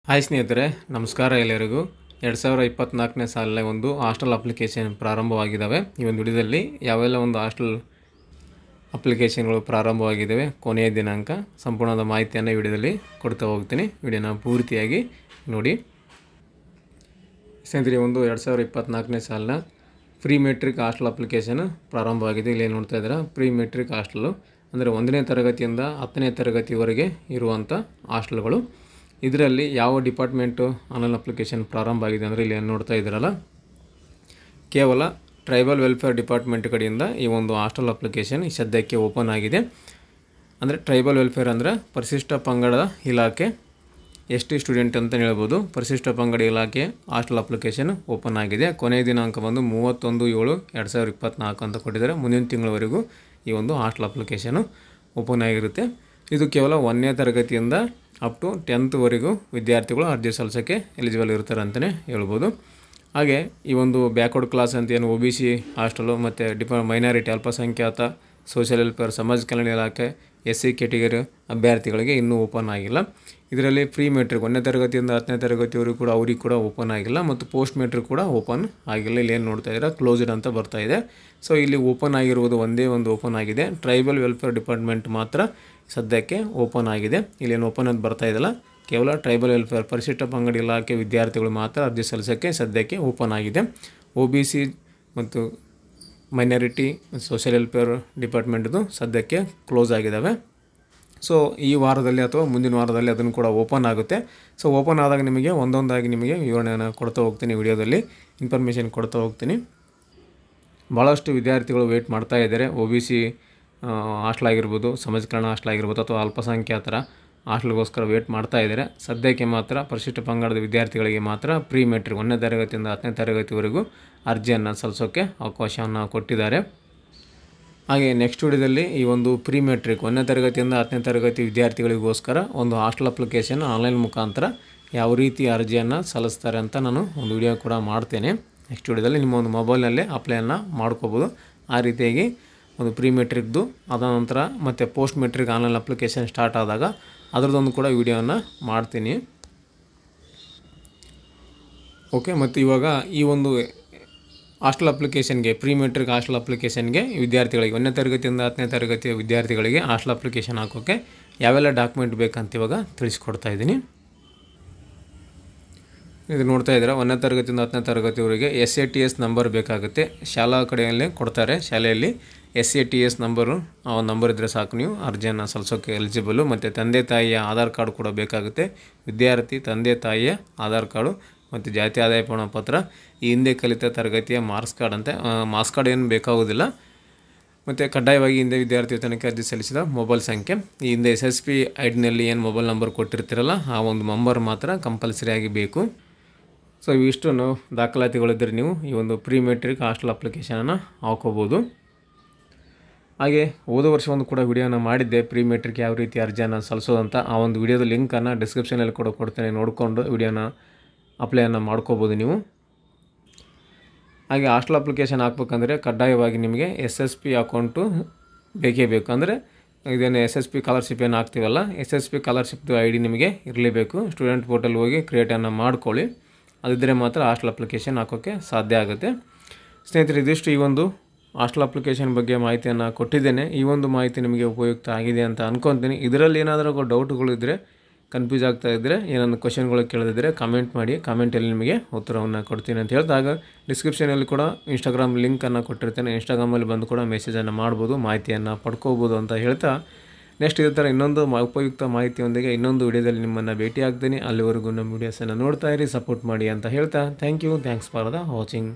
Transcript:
Hi ಸ್ನೇಹಿತರೆ, ನಮಸ್ಕಾರ ಎಲ್ಲರಿಗೂ. 2024ನೇ ಸಾಲಿನ ಒಂದು ಹಾಸ್ಟೆಲ್ ಅಪ್ಲಿಕೇಶನ್ ಪ್ರಾರಂಭವಾಗಿದ್ದಾವೆ. ಈ ಒಂದು ವಿಡಿಯೋದಲ್ಲಿ ಯಾವೆಲ್ಲ ಒಂದು ಹಾಸ್ಟೆಲ್ ಅಪ್ಲಿಕೇಶನ್ಗಳು ಪ್ರಾರಂಭವಾಗಿದ್ದಾವೆ, ಕೊನೆಯ ದಿನಾಂಕ, ಸಂಪೂರ್ಣದ ಮಾಹಿತಿಯನ್ನು ಈ ವಿಡಿಯೋದಲ್ಲಿ ಕೊಡ್ತಾ ಹೋಗ್ತೀನಿ. ವಿಡಿಯೋನ ಪೂರ್ತಿಯಾಗಿ ನೋಡಿ ಸ್ನೇಹಿತರೆ. ಒಂದು 2024ನೇ ಸಾಲಿನ ಪ್ರೀ ಮೆಟ್ರಿಕ್ ಹಾಸ್ಟೆಲ್ ಅಪ್ಲಿಕೇಶನ್ ಪ್ರಾರಂಭವಾಗಿದೆ. ಇಲ್ಲಿ ನೋಡ್ತಾ ಇದ್ದೀರಾ, ಪ್ರೀ ಮೆಟ್ರಿಕ್ ಹಾಸ್ಟೆಲು ಅಂದರೆ 1ನೇ ತರಗತಿಯಿಂದ 10ನೇ ತರಗತಿವರೆಗೆ ಇರುವಂಥ ಹಾಸ್ಟೆಲ್ಗಳು. ಇದರಲ್ಲಿ ಯಾವ ಡಿಪಾರ್ಟ್ಮೆಂಟು ಆನ್ಲೈನ್ ಅಪ್ಲಿಕೇಶನ್ ಪ್ರಾರಂಭ ಆಗಿದೆ ಅಂದರೆ ಇಲ್ಲಿ ನೋಡ್ತಾ ಇದ್ದೀರಲ್ಲ, ಕೇವಲ ಟ್ರೈಬಲ್ ವೆಲ್ಫೇರ್ ಡಿಪಾರ್ಟ್ಮೆಂಟ್ ಕಡೆಯಿಂದ ಈ ಒಂದು ಹಾಸ್ಟೆಲ್ ಅಪ್ಲಿಕೇಶನ್ ಈ ಸದ್ಯಕ್ಕೆ ಓಪನ್ ಆಗಿದೆ. ಅಂದರೆ ಟ್ರೈಬಲ್ ವೆಲ್ಫೇರ್ ಅಂದರೆ ಪರಿಶಿಷ್ಟ ಪಂಗಡದ ಇಲಾಖೆ, ST ಸ್ಟೂಡೆಂಟ್ ಅಂತ ಹೇಳ್ಬೋದು. ಪರಿಶಿಷ್ಟ ಪಂಗಡ ಇಲಾಖೆ ಹಾಸ್ಟೆಲ್ ಅಪ್ಲಿಕೇಶನ್ ಓಪನ್ ಆಗಿದೆ. ಕೊನೆಯ ದಿನಾಂಕ ಬಂದು 31/7/2024 ಅಂತ ಕೊಟ್ಟಿದ್ದಾರೆ. ಮುಂದಿನ ತಿಂಗಳವರೆಗೂ ಈ ಒಂದು ಹಾಸ್ಟೆಲ್ ಅಪ್ಲಿಕೇಶನು ಓಪನ್ ಆಗಿರುತ್ತೆ. ಇದು ಕೇವಲ 1ನೇ ತರಗತಿಯಿಂದ ಅಪ್ ಟು 10th ವಿದ್ಯಾರ್ಥಿಗಳು ಅರ್ಜಿ ಸಲ್ಲಿಸೋಕ್ಕೆ ಎಲಿಜಿಬಲ್ ಇರ್ತಾರೆ ಅಂತಲೇ ಹೇಳ್ಬೋದು. ಹಾಗೆ ಈ ಒಂದು ಬ್ಯಾಕ್ವರ್ಡ್ ಕ್ಲಾಸ್ ಅಂತ ಏನು OBC ಹಾಸ್ಟೆಲು ಮತ್ತು ಮೈನಾರಿಟಿ ಅಲ್ಪಸಂಖ್ಯಾತ ಸೋಷಿಯಲ್ ವೆಲ್ಫೇರ್ ಸಮಾಜ ಕಲ್ಯಾಣ ಇಲಾಖೆ SC ಕ್ಯಾಟಗರಿ ಅಭ್ಯರ್ಥಿಗಳಿಗೆ ಇನ್ನೂ ಓಪನ್ ಆಗಿಲ್ಲ. ಇದರಲ್ಲಿ ಪ್ರೀ ಮೆಟ್ರಿಕ್ 1ನೇ ತರಗತಿಯಿಂದ 10ನೇ ತರಗತಿವರೆಗೂ ಕೂಡ ಅವ್ರಿಗೆ ಕೂಡ ಓಪನ್ ಆಗಿಲ್ಲ ಮತ್ತು ಪೋಸ್ಟ್ ಮೆಟ್ರಿಕ್ ಕೂಡ ಓಪನ್ ಆಗಿಲ್ಲ. ಇಲ್ಲಿ ಏನು ನೋಡ್ತಾ ಇದ್ದೀರಾ, ಕ್ಲೋಸ್ಡ್ ಅಂತ ಬರ್ತಾ ಇದೆ. ಸೊ ಇಲ್ಲಿ ಓಪನ್ ಆಗಿರುವುದು ಒಂದೇ ಒಂದು ಓಪನ್ ಆಗಿದೆ, ಟ್ರೈಬಲ್ ವೆಲ್ಫೇರ್ ಡಿಪಾರ್ಟ್ಮೆಂಟ್ ಮಾತ್ರ ಸದ್ಯಕ್ಕೆ ಓಪನ್ ಆಗಿದೆ. ಇಲ್ಲೇನು ಓಪನ್ ಅಂತ ಬರ್ತಾ ಇದೆಯಲ್ಲ, ಕೇವಲ ಟ್ರೈಬಲ್ ವೆಲ್ಫೇರ್ ಪರಿಶಿಷ್ಟ ಪಂಗಡ ಇಲಾಖೆ ವಿದ್ಯಾರ್ಥಿಗಳು ಮಾತ್ರ ಅರ್ಜಿ ಸಲ್ಲಿಸೋಕ್ಕೆ ಸದ್ಯಕ್ಕೆ ಓಪನ್ ಆಗಿದೆ. OBC ಮತ್ತು ಮೈನಾರಿಟಿ ಸೋಷಿಯಲ್ ವೆಲ್ಫೇರ್ ಡಿಪಾರ್ಟ್ಮೆಂಟ್ದು ಸದ್ಯಕ್ಕೆ ಕ್ಲೋಸ್ ಆಗಿದ್ದಾವೆ. ಸೊ ಈ ವಾರದಲ್ಲಿ ಅಥವಾ ಮುಂದಿನ ವಾರದಲ್ಲಿ ಅದನ್ನು ಕೂಡ ಓಪನ್ ಆಗುತ್ತೆ. ಸೊ ಓಪನ್ ಆದಾಗ ನಿಮಗೆ ಒಂದೊಂದಾಗಿ ನಿಮಗೆ ವಿವರಣೆಯನ್ನು ಕೊಡ್ತಾ ಹೋಗ್ತೀನಿ, ವಿಡಿಯೋದಲ್ಲಿ ಇನ್ಫಾರ್ಮೇಷನ್ ಕೊಡ್ತಾ ಹೋಗ್ತೀನಿ. ಭಾಳಷ್ಟು ವಿದ್ಯಾರ್ಥಿಗಳು ವೆಯ್ಟ್ ಮಾಡ್ತಾ ಇದ್ದಾರೆ. OBC ಹಾಸ್ಟೆಲ್ ಆಗಿರ್ಬೋದು, ಸಮಾಜ ಕಲ್ಯಾಣ ಹಾಸ್ಟೆಲ್ ಆಗಿರ್ಬೋದು ಅಥವಾ ಅಲ್ಪಸಂಖ್ಯಾತರ ಹಾಸ್ಟೆಲ್ಗೋಸ್ಕರ ವೇಟ್ ಮಾಡ್ತಾ ಇದ್ದಾರೆ. ಸದ್ಯಕ್ಕೆ ಮಾತ್ರ ಪರಿಶಿಷ್ಟ ಪಂಗಡದ ವಿದ್ಯಾರ್ಥಿಗಳಿಗೆ ಮಾತ್ರ ಪ್ರೀ ಮೆಟ್ರಿಕ್ 1ನೇ ತರಗತಿಯಿಂದ 10ನೇ ತರಗತಿವರೆಗೂ ಅರ್ಜಿಯನ್ನು ಸಲ್ಲಿಸೋಕ್ಕೆ ಅವಕಾಶವನ್ನು ಕೊಟ್ಟಿದ್ದಾರೆ. ಹಾಗೆ ನೆಕ್ಸ್ಟ್ ವಿಡಿಯೋದಲ್ಲಿ ಈ ಒಂದು ಪ್ರೀ ಮೆಟ್ರಿಕ್ 1ನೇ ತರಗತಿಯಿಂದ 10ನೇ ತರಗತಿ ವಿದ್ಯಾರ್ಥಿಗಳಿಗೋಸ್ಕರ ಒಂದು ಹಾಸ್ಟೆಲ್ ಅಪ್ಲಿಕೇಶನ್ ಆನ್ಲೈನ್ ಮುಖಾಂತರ ಯಾವ ರೀತಿ ಅರ್ಜಿಯನ್ನು ಸಲ್ಲಿಸ್ತಾರೆ ಅಂತ ನಾನು ಒಂದು ವಿಡಿಯೋ ಕೂಡ ಮಾಡ್ತೇನೆ. ನೆಕ್ಸ್ಟ್ ವಿಡಿಯೋದಲ್ಲಿ ನಿಮ್ಮ ಒಂದು ಮೊಬೈಲ್ನಲ್ಲೇ ಅಪ್ಲೈಯನ್ನು ಮಾಡ್ಕೋಬೋದು. ಆ ರೀತಿಯಾಗಿ ಒಂದು ಪ್ರೀ ಮೆಟ್ರಿಕ್ದು ಅದ ನಂತರ ಮತ್ತು post matric online application start ಆದಾಗ ಅದರದ್ದೊಂದು ಕೂಡ ವಿಡಿಯೋವನ್ನು ಮಾಡ್ತೀನಿ. ಓಕೆ, ಮತ್ತು ಇವಾಗ ಈ ಒಂದು ಹಾಸ್ಟೆಲ್ ಅಪ್ಲಿಕೇಶನ್ಗೆ, ಪ್ರೀ ಮೆಟ್ರಿಕ್ ಹಾಸ್ಟೆಲ್ ಅಪ್ಲಿಕೇಶನ್ಗೆ ವಿದ್ಯಾರ್ಥಿಗಳಿಗೆ 1ನೇ ತರಗತಿಯಿಂದ 10ನೇ ತರಗತಿಯ ವಿದ್ಯಾರ್ಥಿಗಳಿಗೆ ಹಾಸ್ಟೆಲ್ ಅಪ್ಲಿಕೇಶನ್ ಹಾಕೋಕ್ಕೆ ಯಾವೆಲ್ಲ ಡಾಕ್ಯುಮೆಂಟ್ ಬೇಕಂತ ಇವಾಗ ತಿಳಿಸ್ಕೊಡ್ತಾ ಇದ್ದೀನಿ. ಇದು ನೋಡ್ತಾ ಇದ್ದೀರಾ, 1ನೇ ತರಗತಿಯಿಂದ 10ನೇ ತರಗತಿವರೆಗೆ SATS ನಂಬರ್ ಬೇಕಾಗುತ್ತೆ. ಶಾಲಾ ಕಡೆಯಲ್ಲೇ ಕೊಡ್ತಾರೆ, ಶಾಲೆಯಲ್ಲಿ SATS ನಂಬರು, ಆ ಒಂದು ನಂಬರ್ ಇದ್ದರೆ ಸಾಕು, ನೀವು ಅರ್ಜಿಯನ್ನು ಸಲ್ಲಿಸೋಕ್ಕೆ ಎಲಿಜಿಬಲು. ಮತ್ತು ತಂದೆ ತಾಯಿಯ ಆಧಾರ್ ಕಾರ್ಡ್ ಕೂಡ ಬೇಕಾಗುತ್ತೆ. ವಿದ್ಯಾರ್ಥಿ ತಂದೆ ತಾಯಿಯ ಆಧಾರ್ ಕಾರ್ಡು ಮತ್ತು ಜಾತಿ ಆದಾಯ ಪ್ರಮಾಣಪತ್ರ, ಈ ಹಿಂದೆ ಕಲಿತ ತರಗತಿಯ ಮಾರ್ಕ್ಸ್ ಕಾರ್ಡ್ ಅಂತ, ಮಾರ್ಕ್ಸ್ ಕಾರ್ಡ್ ಏನು ಬೇಕಾಗೋದಿಲ್ಲ. ಮತ್ತು ಕಡ್ಡಾಯವಾಗಿ ಹಿಂದೆ ವಿದ್ಯಾರ್ಥಿ ತನಕ ಅರ್ಜಿ ಸಲ್ಲಿಸಿದ ಮೊಬೈಲ್ ಸಂಖ್ಯೆ, ಈ ಹಿಂದೆ SSP ಐಡಿನಲ್ಲಿ ಏನು ಮೊಬೈಲ್ ನಂಬರ್ ಕೊಟ್ಟಿರ್ತೀರಲ್ಲ ಆ ಒಂದು ನಂಬರ್ ಮಾತ್ರ ಕಂಪಲ್ಸರಿಯಾಗಿ ಬೇಕು. ಸೊ ಇವಿಷ್ಟು ದಾಖಲಾತಿಗಳಿದ್ದರೆ ನೀವು ಈ ಒಂದು ಪ್ರೀ ಮೆಟ್ರಿಕ್ ಹಾಸ್ಟೆಲ್ ಅಪ್ಲಿಕೇಶನನ್ನು ಹಾಕೋಬೋದು. ಹಾಗೆ ಹೋದ ವರ್ಷ ಒಂದು ಕೂಡ ವಿಡಿಯೋನ ಮಾಡಿದ್ದೆ, ಪ್ರೀ ಮೆಟ್ರಿಕ್ ಯಾವ ರೀತಿ ಅರ್ಜಿಯನ್ನು ಸಲ್ಲಿಸೋದಂತ. ಆ ಒಂದು ವಿಡಿಯೋದ ಲಿಂಕನ್ನು ಡಿಸ್ಕ್ರಿಪ್ಷನಲ್ಲಿ ಕೂಡ ಕೊಡ್ತೇನೆ, ನೋಡಿಕೊಂಡು ವಿಡಿಯೋನ ಅಪ್ಲೈಯನ್ನು ಮಾಡ್ಕೋಬೋದು ನೀವು. ಹಾಗೆ ಹಾಸ್ಟೆಲ್ ಅಪ್ಲಿಕೇಶನ್ ಹಾಕ್ಬೇಕಂದ್ರೆ ಕಡ್ಡಾಯವಾಗಿ ನಿಮಗೆ SSP ಅಕೌಂಟು ಬೇಕೇ ಬೇಕು. ಅಂದರೆ ಇದೇನು SSP ಸ್ಕಾಲರ್ಶಿಪ್ ಏನು ಹಾಕ್ತೀವಲ್ಲ, SSP ಸ್ಕಾಲರ್ಶಿಪ್ದು ID ನಿಮಗೆ ಇರಲೇಬೇಕು. ಸ್ಟೂಡೆಂಟ್ ಪೋರ್ಟಲ್ ಹೋಗಿ ಕ್ರಿಯೇಟನ್ನು ಮಾಡ್ಕೊಳ್ಳಿ, ಅದಿದ್ದರೆ ಮಾತ್ರ ಹಾಸ್ಟೆಲ್ ಅಪ್ಲಿಕೇಶನ್ ಹಾಕೋಕ್ಕೆ ಸಾಧ್ಯ ಆಗುತ್ತೆ. ಸ್ನೇಹಿತರೆ, ಇದಿಷ್ಟು ಈ ಒಂದು ಹಾಸ್ಟೆಲ್ ಅಪ್ಲಿಕೇಶನ್ ಬಗ್ಗೆ ಮಾಹಿತಿಯನ್ನು ಕೊಟ್ಟಿದ್ದೇನೆ. ಈ ಒಂದು ಮಾಹಿತಿ ನಿಮಗೆ ಉಪಯುಕ್ತ ಆಗಿದೆ ಅಂತ ಅಂದ್ಕೊತೀನಿ. ಇದರಲ್ಲಿ ಏನಾದರೂ ಡೌಟ್ಗಳಿದ್ದರೆ, ಕನ್ಫ್ಯೂಸ್ ಆಗ್ತಾ ಇದ್ದರೆ, ಏನಾದರೂ ಕ್ವಶನ್ಗಳು ಕೇಳಿದ್ರೆ ಕಾಮೆಂಟ್ ಮಾಡಿ, ಕಾಮೆಂಟಲ್ಲಿ ನಿಮಗೆ ಉತ್ತರವನ್ನು ಕೊಡ್ತೀನಿ ಅಂತ ಹೇಳಿದಾಗ ಡಿಸ್ಕ್ರಿಪ್ಷನಲ್ಲಿ ಕೂಡ ಇನ್ಸ್ಟಾಗ್ರಾಮ್ ಲಿಂಕನ್ನು ಕೊಟ್ಟಿರ್ತೇನೆ. ಇನ್ಸ್ಟಾಗ್ರಾಮಲ್ಲಿ ಬಂದು ಕೂಡ ಮೆಸೇಜನ್ನು ಮಾಡ್ಬೋದು, ಮಾಹಿತಿಯನ್ನು ಪಡ್ಕೋಬೋದು ಅಂತ ಹೇಳ್ತಾ, ನೆಕ್ಸ್ಟ್ ಇದೇ ಥರ ಇನ್ನೊಂದು ಉಪಯುಕ್ತ ಮಾಹಿತಿಯೊಂದಿಗೆ ಇನ್ನೊಂದು ವಿಡಿಯೋದಲ್ಲಿ ನಿಮ್ಮನ್ನು ಭೇಟಿ ಆಗ್ತೀನಿ. ಅಲ್ಲಿವರೆಗೂ ನಮ್ಮ ವೀಡಿಯೋಸನ್ನು ನೋಡ್ತಾ ಇರಿ, ಸಪೋರ್ಟ್ ಮಾಡಿ ಅಂತ ಹೇಳ್ತಾ, ಥ್ಯಾಂಕ್ಸ್ ಫಾರ್ ದ ವಾಚಿಂಗ್.